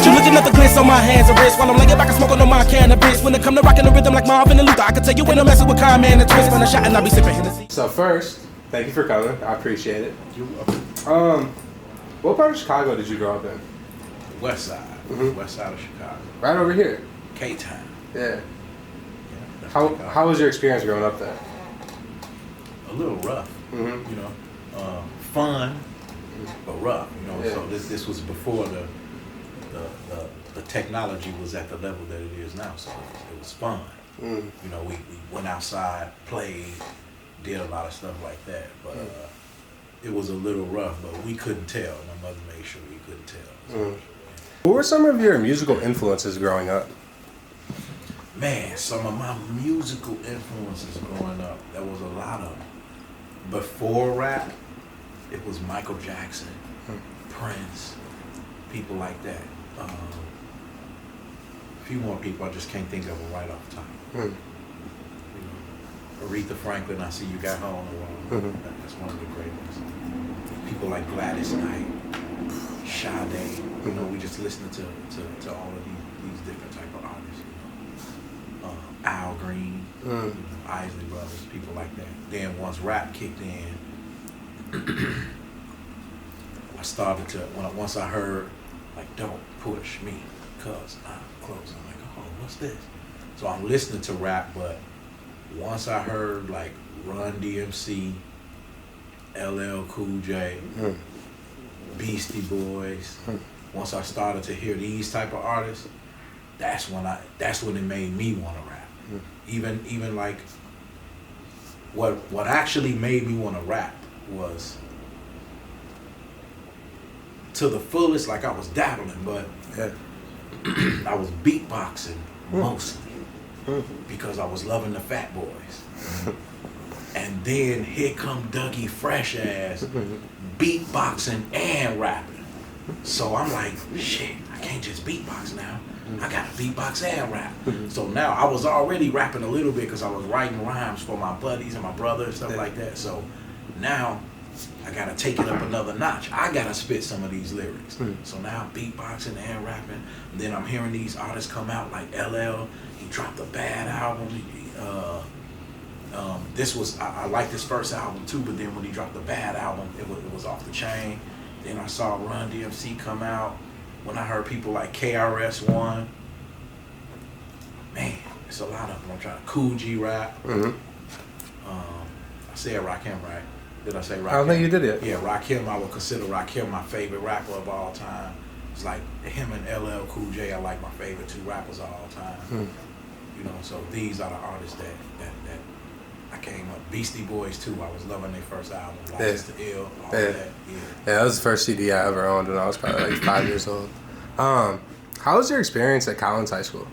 You looking at the glitz on my hands and wrists while I'm laying back and smoking on my cannabis. When it come to rocking the rhythm like Marvin and Luther, I can tell you when I'm messing with Kanye and Twista. When I shot and I be sipping Hennessy. So first, thank you for coming. I appreciate it. What part of Chicago did you grow up in? West side. West side of Chicago. Right over here. K-Town. Yeah. How was your experience growing up there? A little rough. You know, fun, but rough. You know, so this was before the technology was at the level that it is now. So it was fun. You know, we went outside, played, did a lot of stuff like that. But it was a little rough. But we couldn't tell. My mother made sure we couldn't tell. So, Who were some of your musical influences growing up? Man, some of my musical influences growing up, there was a lot of them. Before rap, it was Michael Jackson, Prince, people like that. A few more people I just can't think of them right off the top. You know, Aretha Franklin, I See You Got Home. That's one of the great ones. People like Gladys Knight, Sade. You know, we just listening to all of these different type of artists. You know, Al Green, you know, Isley Brothers, people like that. Then once rap kicked in, I started to once I heard like "Don't Push Me, 'Cause I'm close." I'm like, oh, what's this? So I'm listening to rap, but once I heard like Run DMC, LL Cool J, Beastie Boys. Once I started to hear these type of artists, that's when it made me want to rap. Even like what actually made me want to rap was to the fullest. Like I was dabbling, but I was beatboxing mostly because I was loving the Fat Boys. And then here come Dougie Fresh Ass beatboxing and rapping. So I'm like, shit, I can't just beatbox now. I gotta beatbox and rap. So now I was already rapping a little bit because I was writing rhymes for my buddies and my brother and stuff like that. So now I gotta take it up another notch. I gotta spit some of these lyrics. So now I'm beatboxing and rapping. And then I'm hearing these artists come out like LL. He dropped a Bad album. I like this first album too, but then when he dropped the Bad album, it was off the chain. Then I saw Run DMC come out. When I heard people like KRS-One, man, it's a lot of them. I'm trying to Cool G rap. I said Rakim, right? Did I say Rakim? I don't think you did it. Yeah, Rakim. I would consider Rakim my favorite rapper of all time. It's like him and LL Cool J are like my favorite two rappers of all time. You know, so these are the artists that I came up. Beastie Boys too. I was loving their first album, License to Ill, all that. Yeah, that was the first CD I ever owned when I was probably like 5 years old. How was your experience at Collins High School?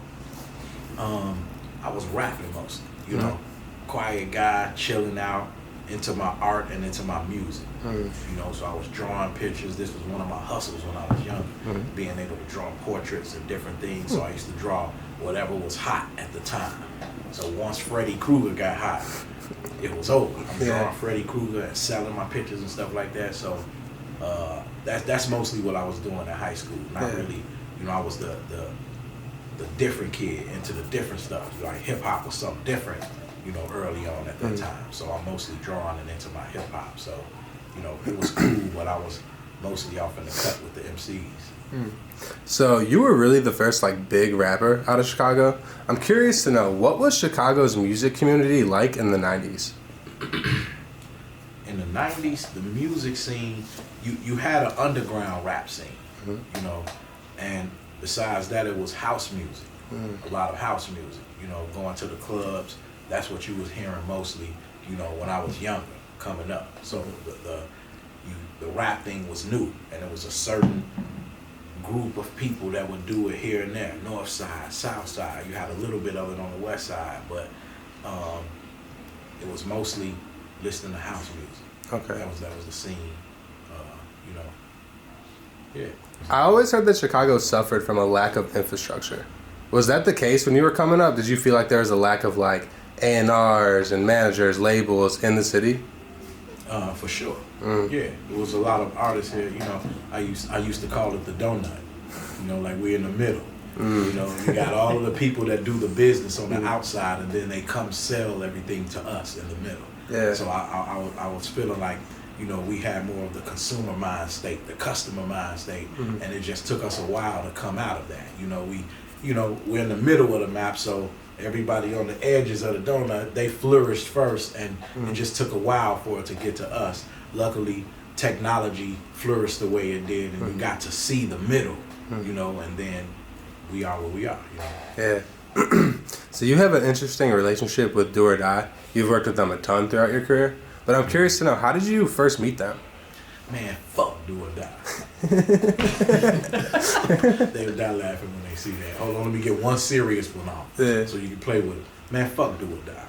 I was rapping mostly, you know, quiet guy, chilling out, into my art and into my music. You know, so I was drawing pictures. This was one of my hustles when I was younger, being able to draw portraits and different things. So I used to draw whatever was hot at the time. So once Freddy Krueger got hot, it was over. I'm drawing Freddy Krueger and selling my pictures and stuff like that. So that's mostly what I was doing at high school. Not really, you know, I was the different kid into the different stuff. Like hip hop was something different, you know, early on at that time. So I'm mostly drawing and into my hip hop. So, you know, it was cool, but I was mostly off in the cut with the MCs. So you were really the first like big rapper out of Chicago. I'm curious to know, what was Chicago's music community like in the 90s? In the 90s, the music scene, you had an underground rap scene, you know, and besides that, it was house music, a lot of house music, you know, going to the clubs. That's what you was hearing mostly, you know, when I was younger, coming up. So the rap thing was new, and it was a certain group of people that would do it here and there, north side, south side. You had a little bit of it on the west side, but it was mostly listening to house music. Okay. That was the scene, you know. Yeah. I always heard that Chicago suffered from a lack of infrastructure. Was that the case when you were coming up? Did you feel like there was a lack of like A&Rs and managers, labels in the city? For sure. Yeah, there was a lot of artists here. You know, I used to call it the donut. You know, like we're in the middle. You know, you got all of the people that do the business on the outside, and then they come sell everything to us in the middle. Yeah. So I was feeling like, you know, we had more of the consumer mind state, the customer mind state, and it just took us a while to come out of that. You know, we're in the middle of the map, so everybody on the edges of the donut, they flourished first, and it just took a while for it to get to us. Luckily, technology flourished the way it did, and we got to see the middle, you know, and then we are where we are, you know. Yeah. So you have an interesting relationship with Do or Die. You've worked with them a ton throughout your career, but I'm curious to know, how did you first meet them? Man, fuck Do or Die. They would die laughing when they see that. Hold on, let me get one serious one off, so you can play with it. Man, fuck Do or Die.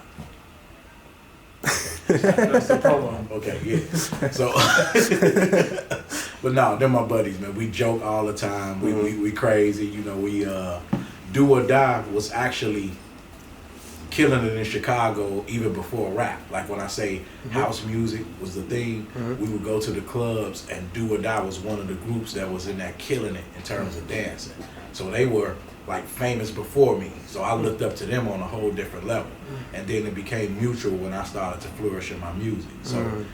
Okay. That's the promo. Okay, yeah. So, but no, they're my buddies, man. We joke all the time. We crazy. You know, we Do or Die was actually killing it in Chicago even before rap. Like when I say house music was the thing, we would go to the clubs, and Do or Die was one of the groups that was in there killing it in terms of dancing. So they were like famous before me. So I looked up to them on a whole different level. And then it became mutual when I started to flourish in my music. So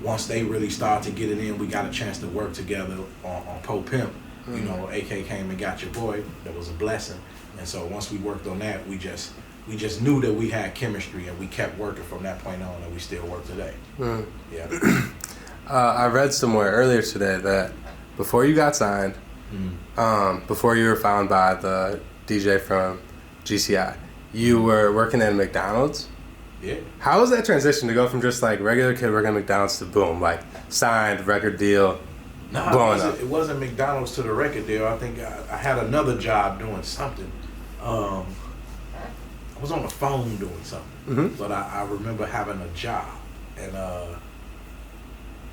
once they really started to get it in, we got a chance to work together on Po Pimp. You know, AK came and got your boy. That was a blessing. And so once we worked on that, we just knew that we had chemistry, and we kept working from that point on, and we still work today. Yeah. I read somewhere earlier today that before you got signed, before you were found by the DJ from GCI, you were working at McDonald's. Yeah. How was that transition to go from just like regular kid working at McDonald's to boom, like signed, record deal? No, it wasn't McDonald's to the record deal. I think I had another job doing something. I was on the phone doing something, but I remember having a job, and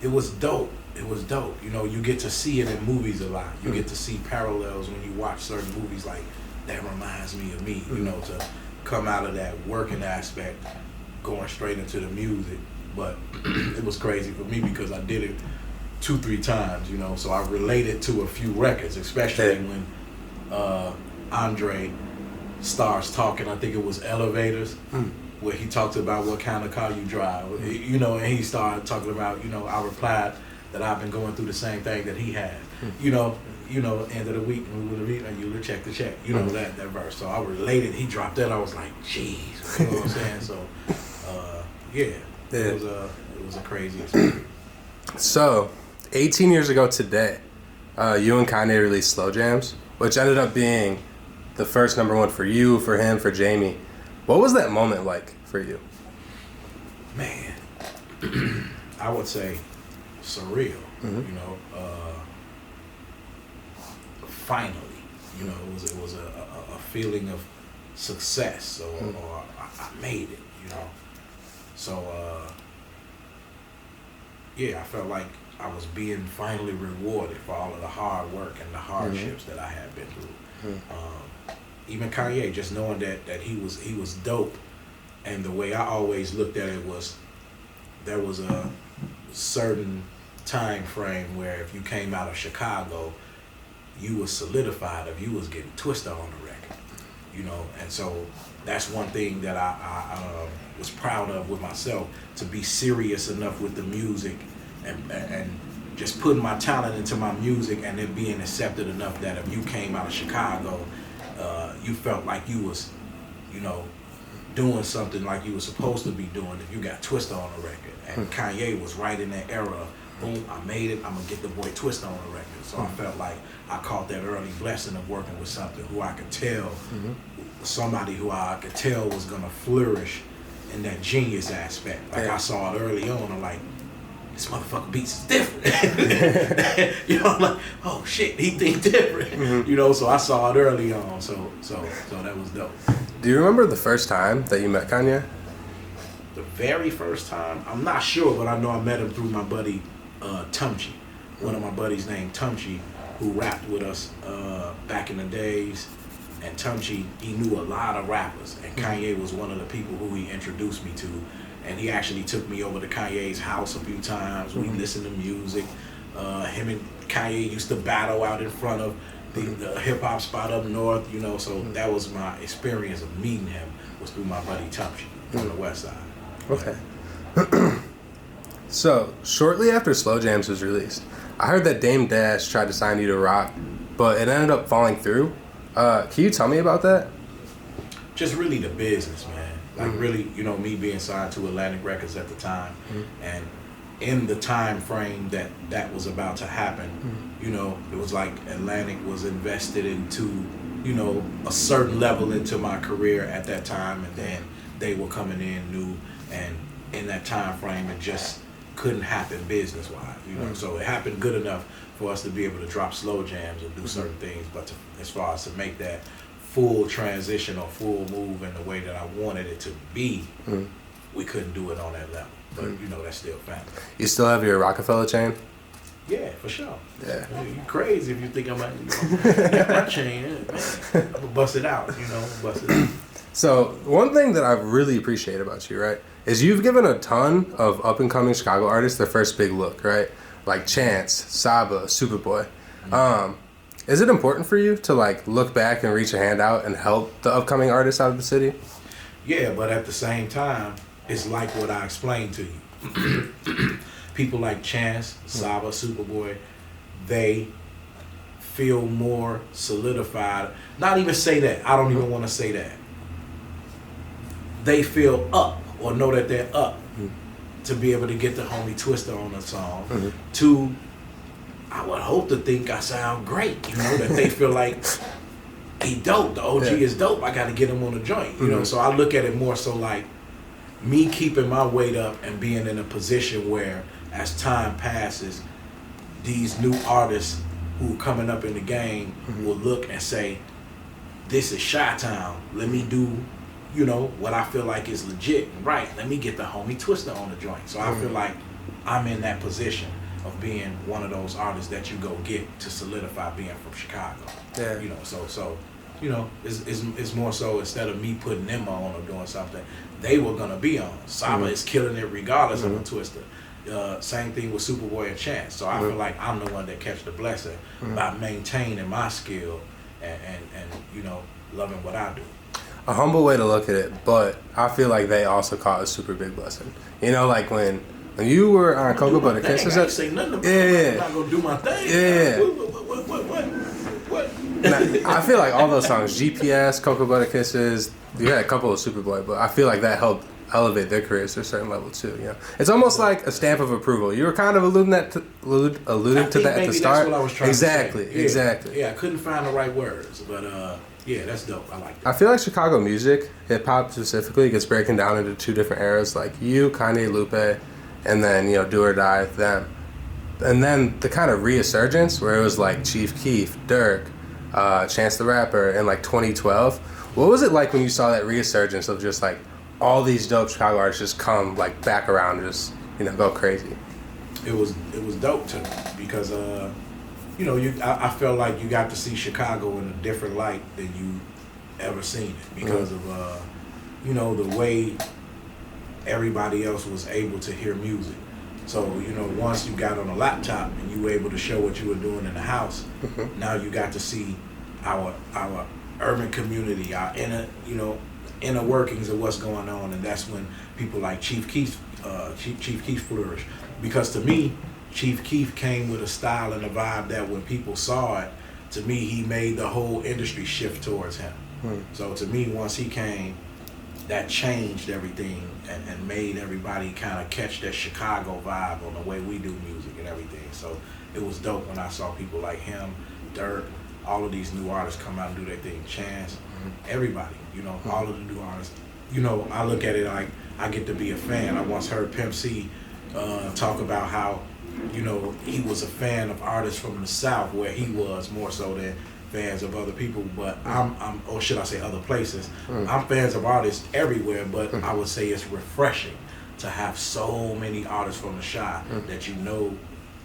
it was dope. It was dope. You know, you get to see it in movies a lot. You get to see parallels when you watch certain movies, like, that reminds me of me, you know, to come out of that working aspect, going straight into the music. But it was crazy for me because I did it 2-3 times, you know, so I related to a few records, especially when Andre starts talking. I think it was Elevators, where he talked about what kind of car you drive, you know, and he started talking about, you know, I replied that I've been going through the same thing that he had, you know, end of the week, and we would have eaten, you would check the check, you know, that verse. So I related. He dropped that. I was like, jeez, you know what I'm saying? So, it was a crazy experience. So, 18 years ago today, you and Kanye released Slow Jams, which ended up being the first #1 for you, for him, for Jamie. What was that moment like for you? Man, I would say surreal, you know. Finally, you know, it was a feeling of success, or I made it, you know. So, I felt like I was being finally rewarded for all of the hard work and the hardships that I had been through. Even Kanye, just knowing that he was dope, and the way I always looked at it was, there was a certain time frame where if you came out of Chicago, you was solidified if you was getting Twista on the record, you know. And so that's one thing that I was proud of with myself, to be serious enough with the music and just putting my talent into my music, and then being accepted enough that if you came out of Chicago, you felt like you was, you know, doing something like you were supposed to be doing if you got Twista on the record. And Kanye was right in that era. Boom, I made it. I'm gonna get the boy Twista on the record. So I felt like I caught that early blessing of working with something who I could tell, somebody who I could tell was gonna flourish in that genius aspect. Like I saw it early on. I'm like, this motherfucker beats is different. You know, I'm like, oh shit, he think different. You know, so I saw it early on. So that was dope. Do you remember the first time that you met Kanye? The very first time, I'm not sure, but I know I met him through my buddy Tumchi. One of my buddies named Tumchi, who rapped with us back in the days. And Tumchi, he knew a lot of rappers, and Kanye was one of the people who he introduced me to. And he actually took me over to Kanye's house a few times. We listened to music. Him and Kanye used to battle out in front of the hip hop spot up north, you know. So that was my experience of meeting him, was through my buddy Tumpshy on the west side. Okay. So, shortly after Slow Jams was released, I heard that Dame Dash tried to sign you to Roc, but it ended up falling through. Can you tell me about that? Just really the business, man. Like really, you know, me being signed to Atlantic Records at the time, and in the time frame that was about to happen, you know, it was like Atlantic was invested into, you know, a certain level into my career at that time, and then they were coming in new, and in that time frame, it just couldn't happen business-wise, you know. So it happened good enough for us to be able to drop Slow Jams and do certain things, but as far as to make that full transition or full move in the way that I wanted it to be, we couldn't do it on that level. But you know, that's still family. You still have your Roc-A-Fella chain? Yeah, for sure. Yeah. You crazy if you think I'm like, my chain, man. I'm gonna bust it out, you know, bust it out. So, one thing that I really appreciate about you, right, is you've given a ton of up-and-coming Chicago artists their first big look, right? Like Chance, Saba, Superboy. Is it important for you to, like, look back and reach a hand out and help the upcoming artists out of the city? Yeah, but at the same time, it's like what I explained to you. People like Chance, Saba, Superboy, they feel more solidified. Not even say that. I don't even want to say that. They feel up or know that they're up to be able to get the homie Twista on a song. To, I would hope to think I sound great, you know, that they feel like he dope. The OG is dope. I got to get him on a joint, you know. So I look at it more so like me keeping my weight up and being in a position where, as time passes, these new artists who are coming up in the game will look and say, "This is Chi-Town. Let me do, you know, what I feel like is legit and right. Let me get the homie Twista on the joint." So I feel like I'm in that position of being one of those artists that you go get to solidify being from Chicago. Yeah. You know, so you know, it's more so instead of me putting them on or doing something, they were gonna be on. Saba is killing it regardless of a Twista. Same thing with Superboy and Chance. So I feel like I'm the one that catch the blessing by maintaining my skill and you know, loving what I do. A humble way to look at it, but I feel like they also caught a super big blessing. You know, like when you were on Cocoa Butter Kisses. I ain't say nothing about I'm not gonna do my thing. Yeah. What? I feel like all those songs, GPS, Cocoa Butter Kisses, you had a couple of Superboy, but I feel like that helped elevate their careers to a certain level too. You know, it's almost like a stamp of approval. You were kind of alluding to that at the start. That's what I was trying to say. Exactly. Yeah, I couldn't find the right words, but yeah, that's dope. I like that. I feel like Chicago music, hip hop specifically, gets broken down into two different eras, like you, Kanye, Lupe, and then, you know, Do or Die, them. And then the kind of resurgence where it was like Chief Keef, Dirk, Chance the Rapper in like 2012. What was it like when you saw that resurgence of just like all these dope Chicago artists just come like back around and just, you know, go crazy? It was dope to me because you know, I felt like you got to see Chicago in a different light than you ever seen it because of you know, the way everybody else was able to hear music. So, you know, once you got on a laptop and you were able to show what you were doing in the house, now you got to see our urban community, our inner workings of what's going on, and that's when people like Chief Keef flourished. Because to me, Chief Keef came with a style and a vibe that when people saw it, to me, he made the whole industry shift towards him. So to me, once he came, that changed everything and made everybody kind of catch that Chicago vibe on the way we do music and everything. So it was dope when I saw people like him, Dirk, all of these new artists come out and do their thing. Chance, everybody, you know, all of the new artists. You know, I look at it like I get to be a fan. I once heard Pimp C talk about how, you know, he was a fan of artists from the South where he was more so than fans of other people, but I'm or should I say other places. I'm fans of artists everywhere, but I would say it's refreshing to have so many artists from the Chi that you know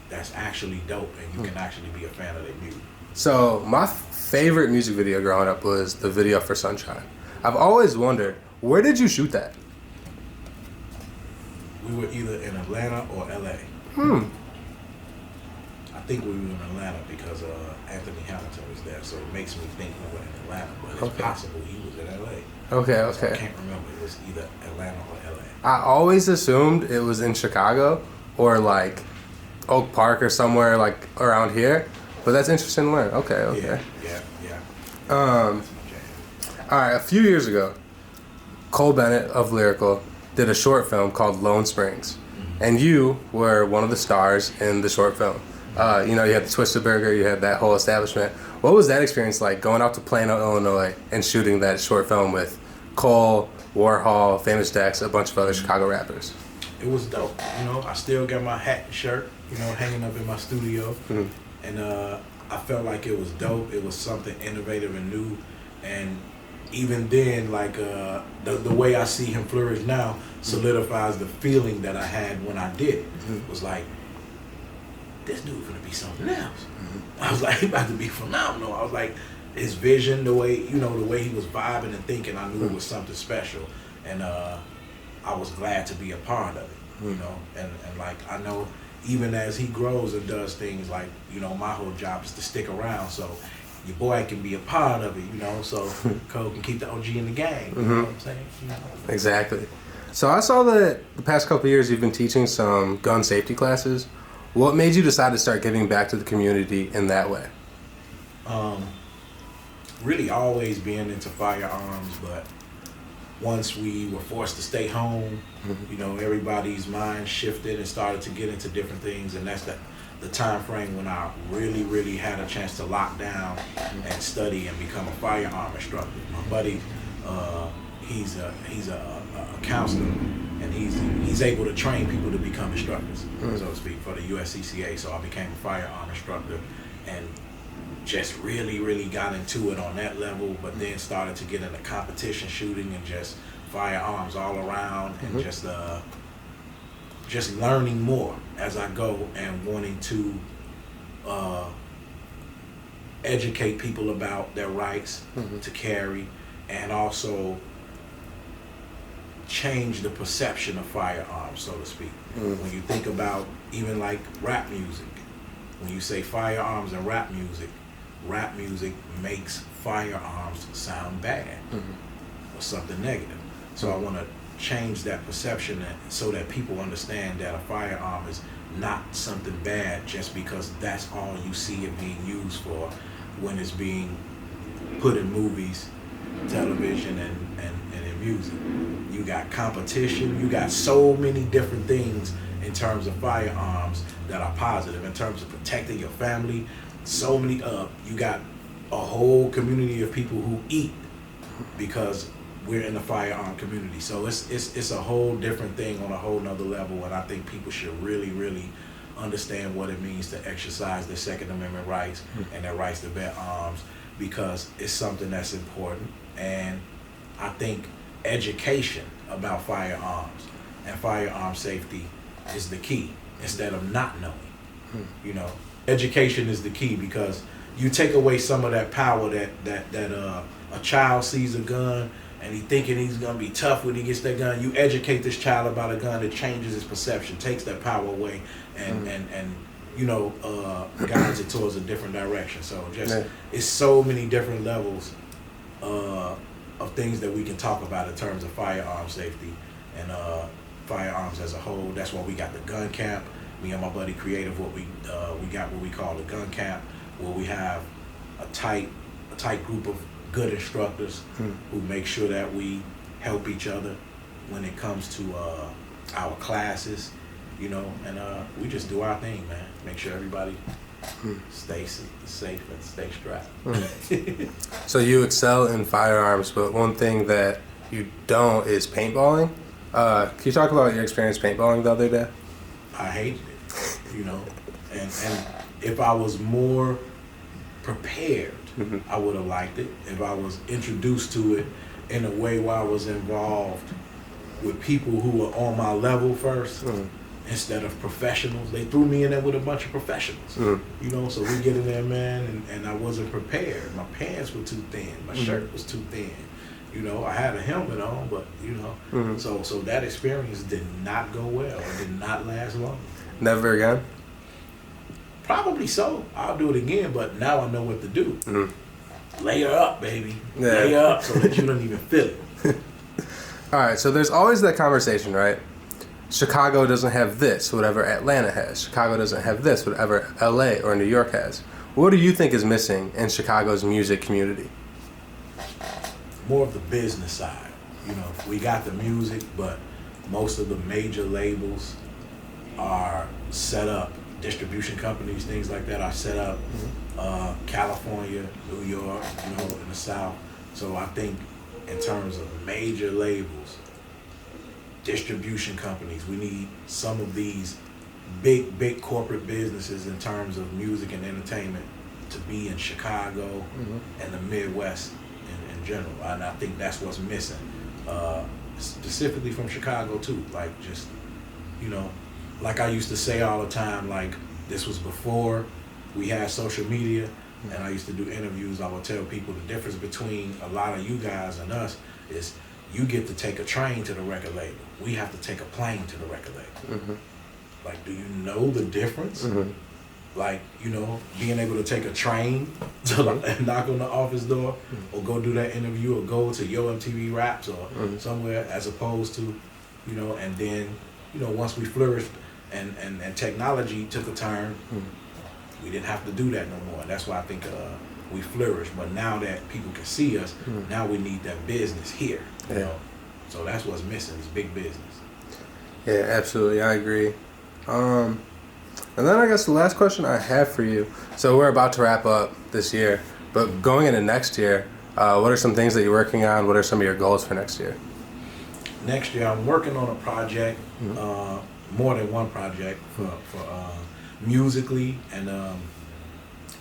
that's actually dope and you can actually be a fan of their music. So my favorite music video growing up was the video for Sunshine. I've always wondered, where did you shoot that? We were either in Atlanta or LA. I think we were in Atlanta because Anthony Hamilton was there, so it makes me think we were in Atlanta, but it's possible he was in LA. Okay. So I can't remember. It was either Atlanta or LA. I always assumed it was in Chicago or like Oak Park or somewhere like around here, but that's interesting to learn. Okay. Yeah. All right, a few years ago, Cole Bennett of Lyrical did a short film called Lone Springs, and you were one of the stars in the short film. You had the Twista Burger, you had that whole establishment. What was that experience like, going out to Plano, Illinois, and shooting that short film with Cole, Warhol, Famous Dex, a bunch of other Chicago rappers? It was dope. I still got my hat and shirt, hanging up in my studio, and I felt like it was dope. It was something innovative and new, and even then, like the way I see him flourish now solidifies the feeling that I had when I did it. It was like, this dude gonna be something else. I was like, he about to be phenomenal. I was like, his vision, the way he was vibing and thinking, I knew it was something special, and I was glad to be a part of it. And like, I know even as he grows and does things, like, my whole job is to stick around, so your boy can be a part of it, so Cole can keep the OG in the game. You know what I'm saying? Exactly. So I saw that the past couple of years you've been teaching some gun safety classes. What made you decide to start giving back to the community in that way? Really always being into firearms, but once we were forced to stay home, everybody's mind shifted and started to get into different things, and that's the time frame when I really, really had a chance to lock down and study and become a firearm instructor. My buddy, he's a counselor, and he's able to train people to become instructors, so to speak, for the USCCA. So I became a firearm instructor, and just really, really got into it on that level, but then started to get into competition shooting and just firearms all around, and just learning more as I go, and wanting to educate people about their rights to carry, and also change the perception of firearms, so to speak. When you think about even like rap music, when you say firearms and rap music makes firearms sound bad or something negative. So I want to change that perception so that people understand that a firearm is not something bad just because that's all you see it being used for when it's being put in movies, television, and in music. You got competition, you got so many different things in terms of firearms that are positive, in terms of protecting your family. So many, you got a whole community of people who eat because we're in the firearm community. So it's a whole different thing on a whole nother level, and I think people should really, really understand what it means to exercise their Second Amendment rights and their rights to bear arms, because it's something that's important. And I think education about firearms and firearm safety is the key, instead of not knowing. Education is the key, because you take away some of that power that a child sees a gun and he thinking he's gonna be tough when he gets that gun. You educate this child about a gun, it changes his perception, takes that power away, and guides it towards a different direction. So it's so many different levels of things that we can talk about in terms of firearm safety and firearms as a whole. That's why we got the gun camp. Me and my buddy Creative, we got what we call the gun camp, where we have a tight group of good instructors who make sure that we help each other when it comes to our classes, and we just do our thing, man. Make sure everybody stays safe and stay strapped. So you excel in firearms, but one thing that you don't is paintballing. Can you talk about your experience paintballing the other day? I hated it, and if I was more prepared, I would have liked it. If I was introduced to it in a way where I was involved with people who were on my level first, instead of professionals. They threw me in there with a bunch of professionals, so we get in there, man, and I wasn't prepared. My pants were too thin, my shirt was too thin. I had a helmet on, but so that experience did not go well. It did not last long. Never again? Probably so. I'll do it again, but now I know what to do. Layer up, baby. Yeah. Layer up so that you don't even feel it. All right, so there's always that conversation, right? Chicago doesn't have this, whatever Atlanta has. Chicago doesn't have this, whatever LA or New York has. What do you think is missing in Chicago's music community? More of the business side. You know, we got the music, but most of the major labels are set up. Distribution companies, things like that are set up. California, New York, you know, in the South. So I think in terms of major labels, distribution companies, we need some of these big corporate businesses in terms of music and entertainment to be in Chicago and the Midwest in general. And I think that's what's missing. Specifically from Chicago too. Like just, you know, like I used to say all the time, like this was before we had social media, and I used to do interviews. I would tell people the difference between a lot of you guys and us is you get to take a train to the record label. We have to take a plane to the record label. Like, do you know the difference? Like, you know, being able to take a train to knock on the office door or go do that interview or go to Yo MTV Raps or somewhere, as opposed to, you know, and then, you know, once we flourished and technology took a turn, we didn't have to do that no more. That's why I think we flourished. But now that people can see us, now we need that business here, you know. So that's what's missing, is big business. Yeah, absolutely. I agree. And then I guess the last question I have for you. So we're about to wrap up this year, but going into next year, what are some things that you're working on? What are some of your goals for next year? Next year, I'm working on a project, more than one project for musically and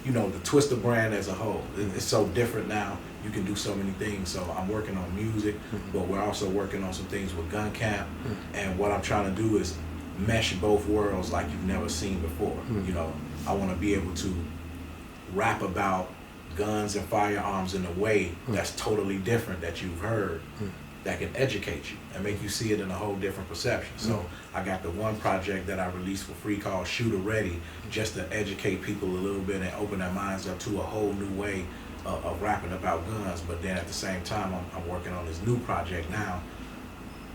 you know, the Twista brand as a whole. It's so different now. You can do so many things. So I'm working on music, but we're also working on some things with Gun Camp. And what I'm trying to do is mesh both worlds like you've never seen before. You know, I want to be able to rap about guns and firearms in a way that's totally different that you've heard, that can educate you and make you see it in a whole different perception. So I got the one project that I released for free called Shooter Ready, just to educate people a little bit and open their minds up to a whole new way of rapping about guns. But then at the same time, I'm working on this new project now.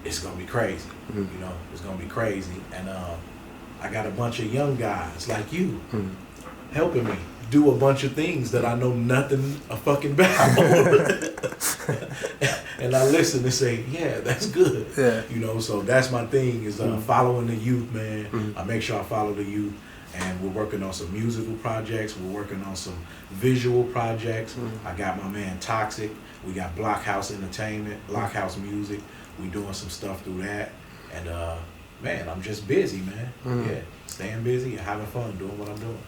It's gonna be crazy, you know, it's gonna be crazy. And I got a bunch of young guys like you helping me do a bunch of things that I know nothing fucking about. And I listen and say, yeah, that's good. You know, so that's my thing, is following the youth, man. I make sure I follow the youth. And we're working on some musical projects. We're working on some visual projects. I got my man Toxic. We got Blockhouse Entertainment, Blockhouse Music. We doing some stuff through that. And man, I'm just busy, man. Yeah, staying busy and having fun doing what I'm doing.